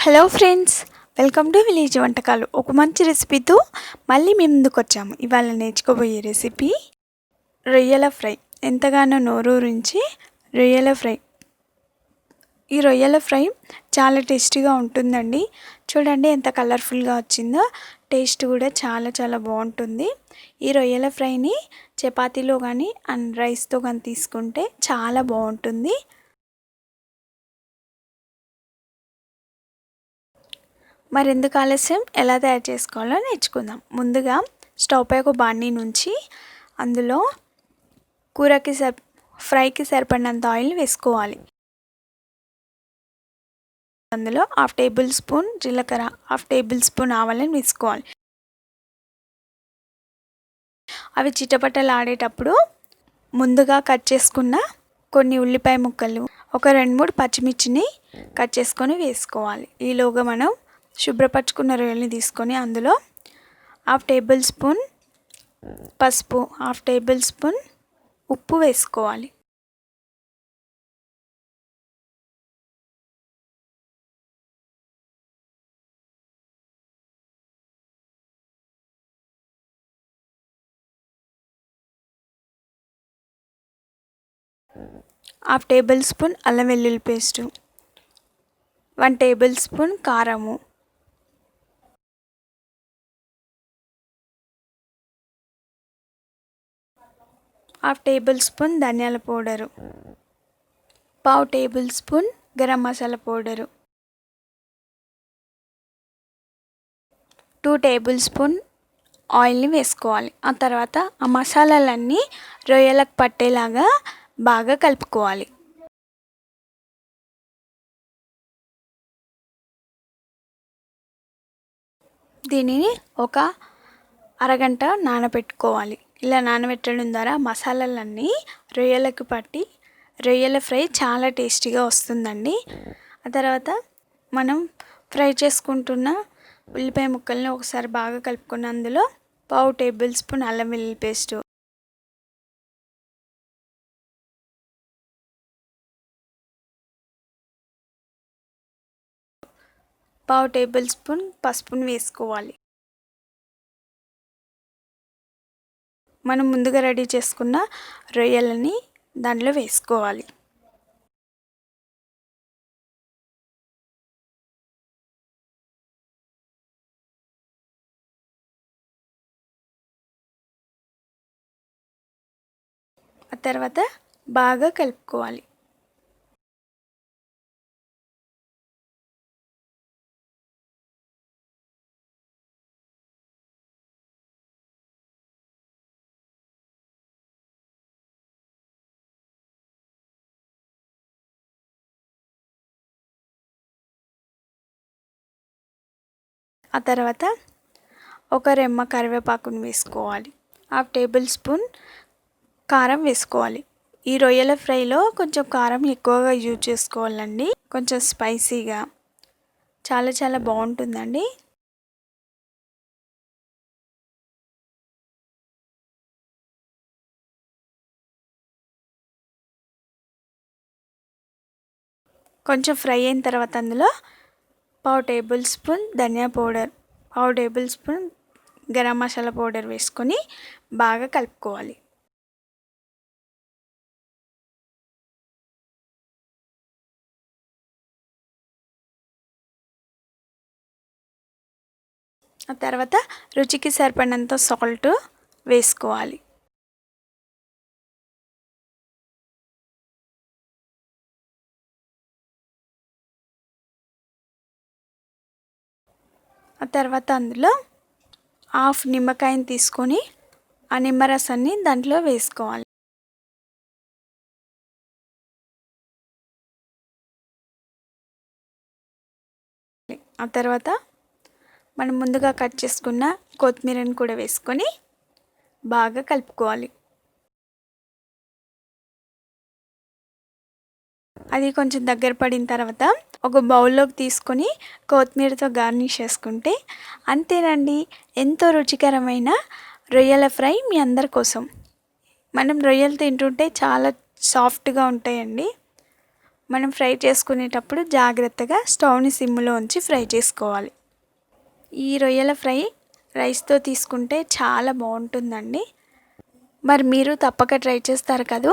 Hello friends, welcome to village వంటకాలు. ఒక మంచి రెసిపీతో మళ్ళీ మేము ముందుకు వచ్చాము. ఇవాళ నేర్చుకోబోయే రెసిపీ రొయ్యల ఫ్రై. ఎంతగానో నోరూరించి రొయ్యల ఫ్రై. ఈ రొయ్యల ఫ్రై చాలా టేస్టీగా ఉంటుందండి. చూడండి ఎంత కలర్ఫుల్గా వచ్చిందో. టేస్ట్ కూడా చాలా చాలా బాగుంటుంది. ఈ రొయ్యల ఫ్రైని చపాతీలో కానీ అండ్ రైస్తో కానీ తీసుకుంటే చాలా బాగుంటుంది. మరెందుకు ఆలస్యం, ఎలా తయారు చేసుకోవాలో నేర్చుకుందాం. ముందుగా స్టవ్ పై ఒక బాండీ నుంచి అందులో ఫ్రైకి సరిపడినంత ఆయిల్ వేసుకోవాలి. అందులో 1/2 టేబుల్ స్పూన్ జీలకర్ర, 1/2 టేబుల్ స్పూన్ ఆవాలను వేసుకోవాలి. అవి చిటపటలాడేటప్పుడు ముందుగా కట్ చేసుకున్న కొన్ని ఉల్లిపాయ ముక్కలు, ఒక 2-3 పచ్చిమిర్చిని కట్ చేసుకొని వేసుకోవాలి. ఈలోగా మనం శుభ్రపరచుకున్న రొయ్యల్ని తీసుకొని అందులో 1/2 టేబుల్ స్పూన్ పసుపు, 1/2 టేబుల్ స్పూన్ ఉప్పు వేసుకోవాలి. హాఫ్ టేబుల్ స్పూన్ అల్లం వెల్లుల్లి పేస్టు, 1 టేబుల్ స్పూన్ కారము, హాఫ్ టేబుల్ స్పూన్ ధనియాల powder, 1/2 tablespoon garam masala powder, 2 table spoon ఆయిల్ని వేసుకోవాలి. ఆ తర్వాత ఆ మసాలాలన్నీ రొయ్యలకు పట్టేలాగా బాగా కలుపుకోవాలి. దీనిని ఒక అరగంట నానబెట్టుకోవాలి. ఇలా నానబెట్టడం ద్వారా మసాలాలన్నీ రొయ్యలకు పట్టి రొయ్యల ఫ్రై చాలా టేస్టీగా వస్తుందండి. ఆ తర్వాత మనం ఫ్రై చేసుకుంటున్న ఉల్లిపాయ ముక్కల్ని ఒకసారి బాగా కలుపుకొని అందులో 1/2 టేబుల్ స్పూన్ అల్లం వెల్లుల్లి పేస్టు, 1/2 టేబుల్ స్పూన్ పసుపుని వేసుకోవాలి. మనం ముందుగా రెడీ చేసుకున్న రొయ్యలని దాంట్లో వేసుకోవాలి. ఆ తర్వాత బాగా కలుపుకోవాలి. ఆ తర్వాత ఒక రెమ్మ కరివేపాకుని వేసుకోవాలి. 1/2 టేబుల్ స్పూన్ కారం వేసుకోవాలి. ఈ రొయ్యల ఫ్రైలో కొంచెం కారం ఎక్కువగా యూజ్ చేసుకోవాలండి. కొంచెం స్పైసీగా చాలా చాలా బాగుంటుందండి. కొంచెం ఫ్రై అయిన తర్వాత అందులో 1/2 టేబుల్ స్పూన్ ధనియా powder, 1/2 tablespoon garam masala powder వేసుకొని బాగా కలుపుకోవాలి. ఆ తర్వాత రుచికి సరిపడినంత సాల్ట్ వేసుకోవాలి. ఆ తర్వాత అందులో హాఫ్ నిమ్మకాయని తీసుకొని ఆ నిమ్మరసాన్ని దాంట్లో వేసుకోవాలి. ఆ తర్వాత మనం ముందుగా కట్ చేసుకున్న కొత్తిమీరని కూడా వేసుకొని బాగా కలుపుకోవాలి. అది కొంచెం దగ్గర పడిన తర్వాత ఒక బౌల్లోకి తీసుకొని కొత్తిమీరతో గార్నిష్ చేసుకుంటే అంతేనండి, ఎంతో రుచికరమైన రొయ్యల ఫ్రై మీ అందరి కోసం. మనం రొయ్యలు తింటుంటే చాలా సాఫ్ట్గా ఉంటాయండి. మనం ఫ్రై చేసుకునేటప్పుడు జాగ్రత్తగా స్టవ్ని సిమ్లో ఉంచి ఫ్రై చేసుకోవాలి. ఈ రొయ్యల ఫ్రై రైస్తో తీసుకుంటే చాలా బాగుంటుందండి. మరి మీరు తప్పక ట్రై చేస్తారు కదా.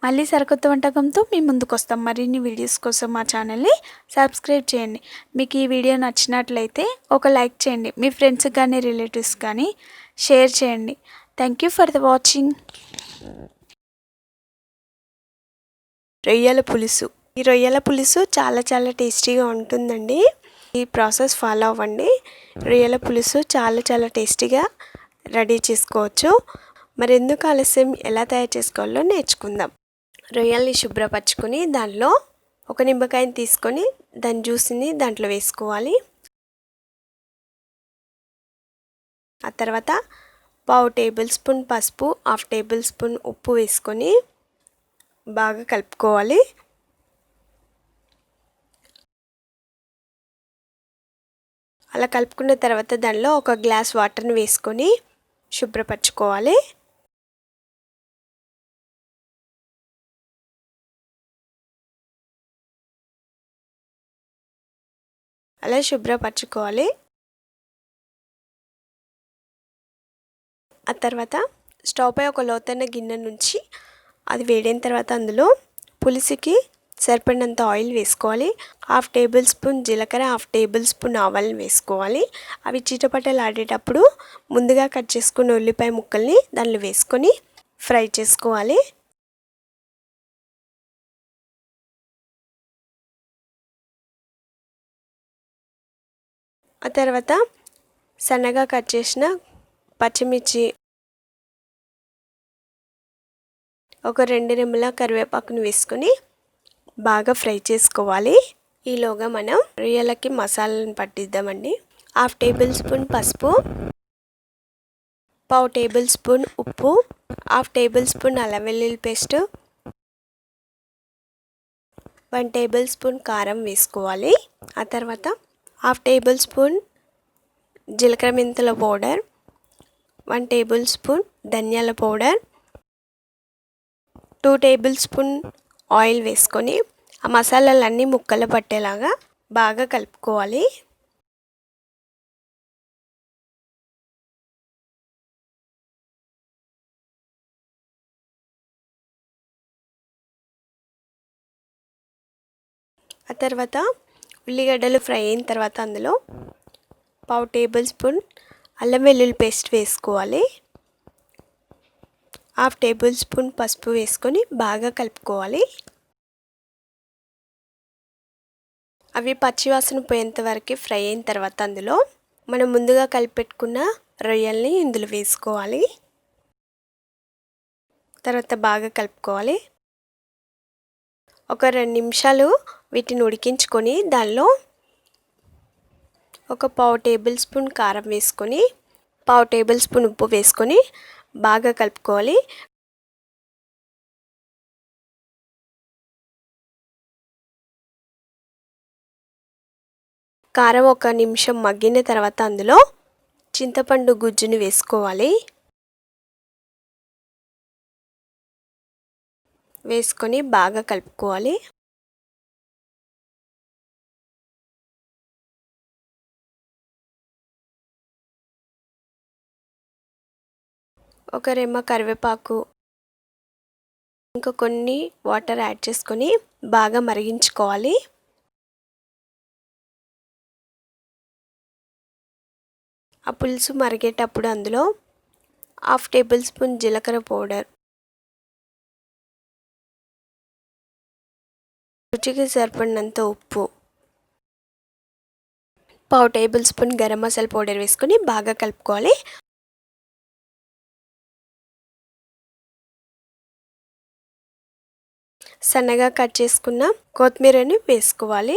మళ్ళీ సరికొత్త వంటకంతో మీ ముందుకు వస్తాం. మరిన్ని వీడియోస్ కోసం మా ఛానల్ని సబ్స్క్రైబ్ చేయండి. మీకు ఈ వీడియో నచ్చినట్లయితే ఒక లైక్ చేయండి. మీ ఫ్రెండ్స్ కానీ రిలేటివ్స్ కానీ షేర్ చేయండి. Thank you for the watching. రొయ్యల పులుసు. ఈ రొయ్యల పులుసు చాలా టేస్టీగా ఉంటుందండి. ఈ ప్రాసెస్ ఫాలో అవ్వండి. రొయ్యల పులుసు చాలా టేస్టీగా రెడీ చేసుకోవచ్చు. మరి ఎందుకు ఆలస్యం, ఎలా తయారు చేసుకోవాలో నేర్చుకుందాం. రొయ్యల్ని శుభ్రపరచుకొని దానిలో ఒక నిమ్మకాయని తీసుకొని దాని జ్యూస్ని దాంట్లో వేసుకోవాలి. ఆ తర్వాత 1/2 టేబుల్ స్పూన్ పసుపు, 1/2 టేబుల్ స్పూన్ ఉప్పు వేసుకొని బాగా కలుపుకోవాలి. అలా కలుపుకున్న తర్వాత దానిలో ఒక గ్లాస్ వాటర్ని వేసుకొని శుభ్రపరచుకోవాలి. అలా శుభ్రపరచుకోవాలి. ఆ తర్వాత స్టవ్ పై ఒక లోతైన గిన్నె నుంచి అది వేడైన తర్వాత అందులో పులుసుకి సరిపడినంత ఆయిల్ వేసుకోవాలి. 1/2 టేబుల్ స్పూన్ జీలకర్ర, 1/2 టేబుల్ స్పూన్ ఆవాలను వేసుకోవాలి. అవి చిటపటలాడేటప్పుడు ముందుగా కట్ చేసుకున్న ఉల్లిపాయ ముక్కల్ని దానిలో వేసుకొని ఫ్రై చేసుకోవాలి. ఆ తర్వాత సన్నగా కట్ చేసిన పచ్చిమిర్చి, ఒక 2 రెమ్మల కరివేపాకును వేసుకొని బాగా ఫ్రై చేసుకోవాలి. ఈలోగా మనం రొయ్యలకి మసాలాను పట్టిద్దామండి. 1/2 టేబుల్ స్పూన్ పసుపు, 1/2 టేబుల్ స్పూన్ ఉప్పు, 1/2 టేబుల్ స్పూన్ అల్లం వెల్లుల్లి పేస్ట్, 1 టేబుల్ స్పూన్ కారం వేసుకోవాలి. ఆ తర్వాత 1/2 టేబుల్ స్పూన్ జీలకర్ర మెంతుల పౌడర్, 1 టేబుల్ స్పూన్ ధనియాల పౌడర్, 2 టేబుల్ స్పూన్ ఆయిల్ వేసుకొని ఆ మసాలాలన్నీ ముక్కలు పట్టేలాగా బాగా కలుపుకోవాలి. ఆ తర్వాత ఉల్లిగడ్డలు ఫ్రై అయిన తర్వాత అందులో 1/2 టేబుల్ స్పూన్ అల్లం వెల్లుల్లి పేస్ట్ వేసుకోవాలి. 1/2 టేబుల్ స్పూన్ పసుపు వేసుకొని బాగా కలుపుకోవాలి. అవి పచ్చివాసన పోయేంత వరకు ఫ్రై అయిన తర్వాత అందులో మనం ముందుగా కలిపెట్టుకున్న రొయ్యల్ని ఇందులో వేసుకోవాలి. తర్వాత బాగా కలుపుకోవాలి. ఒక 2 నిమిషాలు వీటిని ఉడికించుకొని దానిలో ఒక 1/2 టేబుల్ స్పూన్ కారం వేసుకొని 1/2 టేబుల్ స్పూన్ ఉప్పు వేసుకొని బాగా కలుపుకోవాలి. కారం ఒక నిమిషం మగ్గిన తర్వాత అందులో చింతపండు గుజ్జుని వేసుకోవాలి. వేసుకొని బాగా కలుపుకోవాలి. ఒక రెమ్మ కరివేపాకు, ఇంకా కొన్ని వాటర్ యాడ్ చేసుకొని బాగా మరిగించుకోవాలి. ఆ పులుసు మరిగేటప్పుడు అందులో 1/2 టేబుల్ స్పూన్ జీలకర్ర పౌడర్, రుచికి సరిపడినంత ఉప్పు, 1/2 tablespoon garam masala powder వేసుకొని బాగా కలుపుకోవాలి. సన్నగా కట్ చేసుకున్న కొత్తిమీరని వేసుకోవాలి.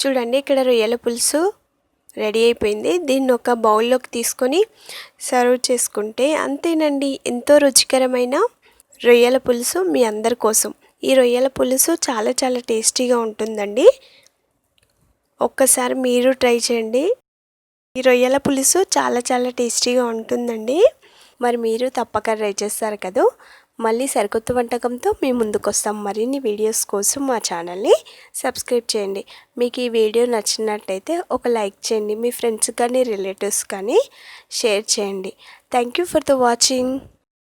చూడండి, ఇక్కడ రొయ్యల పులుసు రెడీ అయిపోయింది. దీన్ని ఒక బౌల్లోకి తీసుకొని సర్వ్ చేసుకుంటే అంతేనండి, ఎంతో రుచికరమైన రొయ్యల పులుసు మీ అందరి కోసం. ఈ రొయ్యల పులుసు చాలా టేస్టీగా ఉంటుందండి. ఒక్కసారి మీరు ట్రై చేయండి. ఈ రొయ్యల పులుసు చాలా టేస్టీగా ఉంటుందండి. మరి మీరు తప్పక ట్రై చేస్తారు కదా. మళ్ళీ సరికొత్త వంటకంతో మీ ముందుకు వస్తాం. మరిన్ని వీడియోస్ కోసం మా ఛానల్ని సబ్స్క్రైబ్ చేయండి. మీకు ఈ వీడియో నచ్చినట్టయితే ఒక లైక్ చేయండి. మీ ఫ్రెండ్స్ కానీ రిలేటివ్స్ కానీ షేర్ చేయండి. Thank you for the watching.